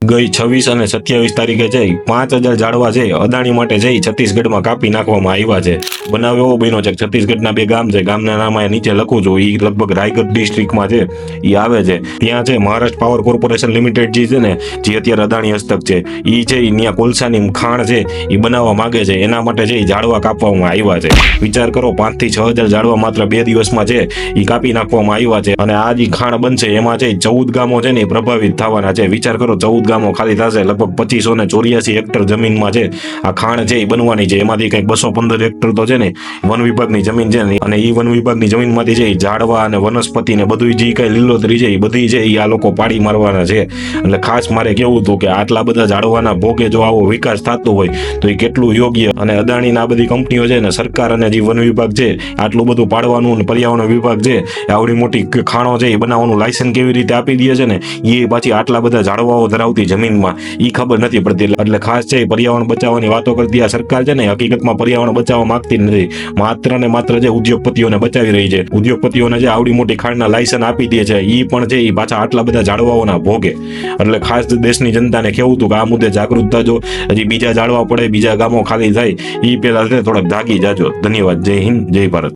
ગઈ 26 અને 27 તારીખે જઈ 5000 ઝાડવા છે અદાણી માટે જઈ છત્તીસગઢમાં કાપી નાખવામાં આવ્યા છે। બનાવ એવો બન્યો છે કે છત્તીસગઢના બે ગામ છે, ગામના નામ અહીંયા નીચે લખું છું, એ લગભગ રાયગઢ ડિસ્ટ્રિક્ટમાં છે, એ આવે છે। ત્યાં છે મહારાષ્ટ્ર પાવર કોર્પોરેશન લિમિટેડ જે છે ને, જે અત્યારે અદાણી હસ્તક છે, એ છે ત્યાં કોલસાની ખાણ છે એ બનાવવા માંગે છે, એના માટે છે ઝાડવા કાપવામાં આવ્યા છે। વિચાર કરો, 5 થી 6000 ઝાડવા માત્ર 2 દિવસમાં છે એ કાપી નાખવામાં આવ્યા છે, અને આ જે ખાણ બનશે એમાં છે 14 ગામો છે ને એ પ્રભાવિત થવાના છે। વિચાર કરો, 14 ગામો ખાલી થશે, લગભગ 2584 હેક્ટર જમીનમાં છે આ ખાણ છે એ બનવાની છે। એમાંથી કંઈક 215 હેક્ટર તો છે ને વન વિભાગની જમીન છે ને, અને એ વન વિભાગની જમીનમાંથી છે ઝાડવા અને વનસ્પતિ ને બધું જે કઈ લીલોતરી છે એ બધી છે એ આ લોકો પાડી મારવાના છે। એટલે ખાસ મારે કેવું હતું કે આટલા બધા ઝાડવાના ભોગે જો આવો વિકાસ થતો હોય તો એ કેટલું યોગ્ય, અને અદાણીના બધી કંપનીઓ છે ને, સરકાર અને જે વન વિભાગ છે આટલું બધું પાડવાનું, અને પર્યાવરણ વિભાગ છે આવડી મોટી ખાણો છે એ બનાવવાનું લાયસન્સ કેવી રીતે આપી દે છે ને, એ પાછી આટલા બધા ઝાડવાઓ ધરાવતી જમીનમાં એ ખબર નથી પડતી। એટલે ખાસ છે પર્યાવરણ બચાવવાની વાતો કરતી આ સરકાર છે ને, હકીકતમાં પર્યાવરણ બચાવવા માંગતી નથી, માત્ર ને માત્ર જે ઉદ્યોગપતિઓને બચાવી રહી છે। ઉદ્યોગપતિઓને જે આવડી મોટી ખાણના લાયસન્સ આપી દે છે એ પણ છે એ પાછા આટલા બધા ઝાડવાઓના ભોગે। એટલે ખાસ દેશની જનતાને કહેવું હતું કે આ મુદ્દે જાગૃત થજો, હજી બીજા ઝાડવા પડે, બીજા ગામો ખાલી થાય એ પહેલા થોડાક જાગી જાજો। ધન્યવાદ। જય હિન્દ, જય ભારત।